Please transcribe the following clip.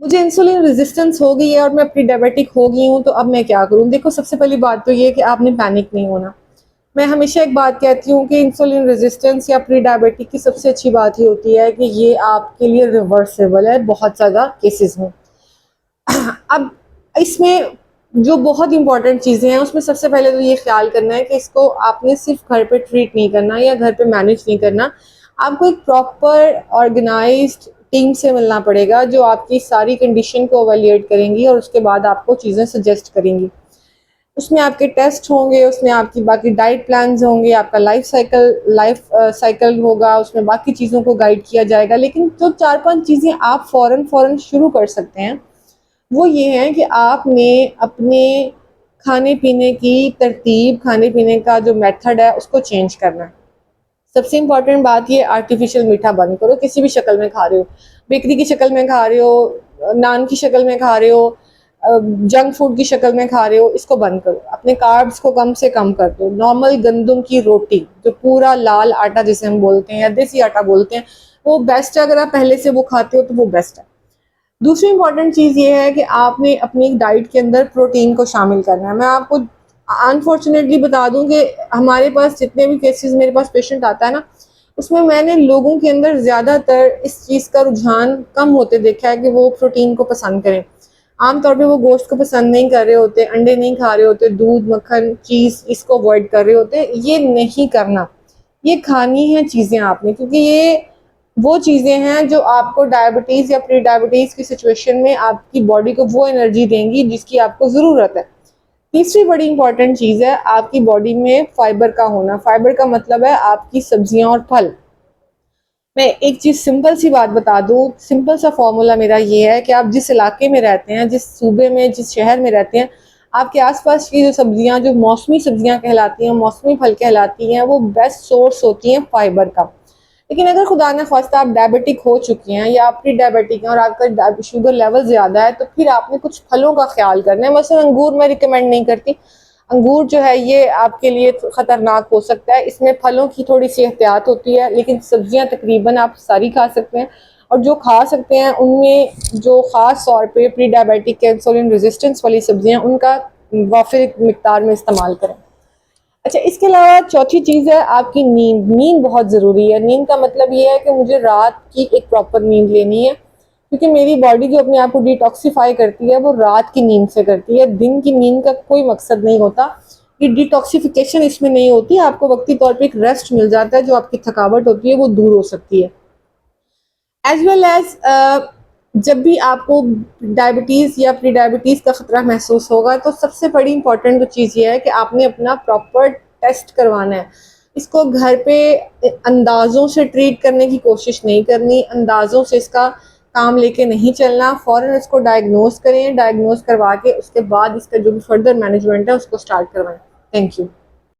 मुझे insulin resistance हो गई है और मैं प्री डायबिटिक हो गई हूँ, तो अब मैं क्या करूँ? देखो, सबसे पहली बात तो ये है कि आपने पैनिक नहीं होना। मैं हमेशा एक बात कहती हूँ कि इंसुलिन रेजिस्टेंस या प्री डायबिटिक की सबसे अच्छी बात ये होती है कि ये आपके लिए रिवर्सेबल है बहुत ज़्यादा केसेस में। अब इसमें जो बहुत इंपॉर्टेंट चीज़ें हैं उसमें सबसे पहले तो ये ख्याल करना है कि इसको आपने सिर्फ घर पे ट्रीट नहीं करना या घर पे मैनेज नहीं करना, आपको एक प्रॉपर ऑर्गेनाइज्ड टीम से मिलना पड़ेगा जो आपकी सारी कंडीशन को एवेल्युएट करेंगी और उसके बाद आपको चीज़ें सजेस्ट करेंगी। उसमें आपके टेस्ट होंगे, उसमें आपकी बाकी डाइट प्लान्स होंगे, आपका लाइफ साइकिल होगा, उसमें बाकी चीज़ों को गाइड किया जाएगा। लेकिन जो 4-5 चीज़ें आप फ़ौरन शुरू कर सकते हैं, वो ये है कि आपने अपने खाने-पीने की तरतीब, खाने-पीने का जो मेथड है उसको चेंज करना है। सबसे इम्पोर्टेंट बात ये, आर्टिफिशियल मीठा बंद करो, किसी भी शक्ल में खा रहे हो, बेकरी की शक्ल में खा रहे हो, नान की शक्ल में खा रहे हो, जंक फूड की शक्ल में खा रहे हो, इसको बंद करो। अपने कार्ब्स को कम से कम कर दो। नॉर्मल गंदम की रोटी, जो पूरा लाल आटा जिसे हम बोलते हैं या देसी आटा बोलते हैं, वो बेस्ट है। अगर आप पहले से वो खाते हो तो वो बेस्ट है। दूसरी इंपॉर्टेंट चीज़ ये है कि आपने अपनी डाइट के अंदर प्रोटीन को शामिल करना है। मैं आपको अनफॉर्चुनेटली बता दूं कि हमारे पास जितने भी केसेस मेरे पास पेशेंट आता है ना, उसमें मैंने लोगों के अंदर ज़्यादातर इस चीज़ का रुझान कम होते देखा है कि वो प्रोटीन को पसंद करें। आमतौर पे वो गोश्त को पसंद नहीं कर रहे होते, अंडे नहीं खा रहे होते, दूध, मक्खन, चीज़ इसको अवॉइड कर रहे होते। ये नहीं करना, ये खानी है चीज़ें आपने, क्योंकि ये वो चीज़ें हैं जो आपको डायबिटीज़ या प्री डायबिटीज़ की सिचुएशन में आपकी बॉडी को वो एनर्जी देंगी जिसकी आपको ज़रूरत है। तीसरी बड़ी इंपॉर्टेंट चीज़ है आपकी बॉडी में फाइबर का होना। फाइबर का मतलब है आपकी सब्जियां और फल। मैं एक चीज़ सिंपल सी बात बता दूं, सिंपल सा फॉर्मूला मेरा ये है कि आप जिस इलाके में रहते हैं, जिस सूबे में, जिस शहर में रहते हैं, आपके आसपास की जो सब्जियां, जो मौसमी सब्जियां कहलाती हैं, मौसमी फल कहलाती हैं, वो बेस्ट सोर्स होती हैं फाइबर का। लेकिन अगर खुदा न खास्ता आप डायबिटिक हो चुके हैं या आप प्री डायबिटिक हैं और आपका शुगर लेवल ज़्यादा है, तो फिर आपने कुछ फलों का ख्याल करना है। मसलन अंगूर मैं रिकमेंड नहीं करती। अंगूर जो है ये आपके लिए ख़तरनाक हो सकता है। इसमें फलों की थोड़ी सी एहतियात होती है, लेकिन सब्जियां तकरीबन आप सारी खा सकते हैं। और जो खा सकते हैं उनमें जो ख़ास तौर पे प्री डायबिटिक इंसुलिन रेजिस्टेंस वाली सब्जियां, उनका वाफिर मिकदार में इस्तेमाल करें। अच्छा, इसके अलावा चौथी चीज़ है आपकी नींद। नींद बहुत ज़रूरी है। नींद का मतलब ये है कि मुझे रात की एक प्रॉपर नींद लेनी है, क्योंकि मेरी बॉडी जो अपने आप को डिटॉक्सिफाई करती है वो रात की नींद से करती है। दिन की नींद का कोई मकसद नहीं होता। ये डिटॉक्सिफिकेशन इसमें नहीं होती। आपको वक्ती तौर पे एक रेस्ट मिल जाता है, जो आपकी थकावट होती है वो दूर हो सकती है। एज वेल एज जब भी आपको डायबिटीज़ या प्री डायबिटीज़ का ख़तरा महसूस होगा, तो सबसे बड़ी इंपॉर्टेंट तो चीज़ ये है कि आपने अपना प्रॉपर टेस्ट करवाना है। इसको घर पे अंदाज़ों से ट्रीट करने की कोशिश नहीं करनी, अंदाज़ों से इसका काम लेके नहीं चलना। फ़ौरन इसको डायग्नोज करें, डायग्नोज करवा के उसके बाद इसका जो भी फर्दर मैनेजमेंट है उसको स्टार्ट करवाएं। Thank you.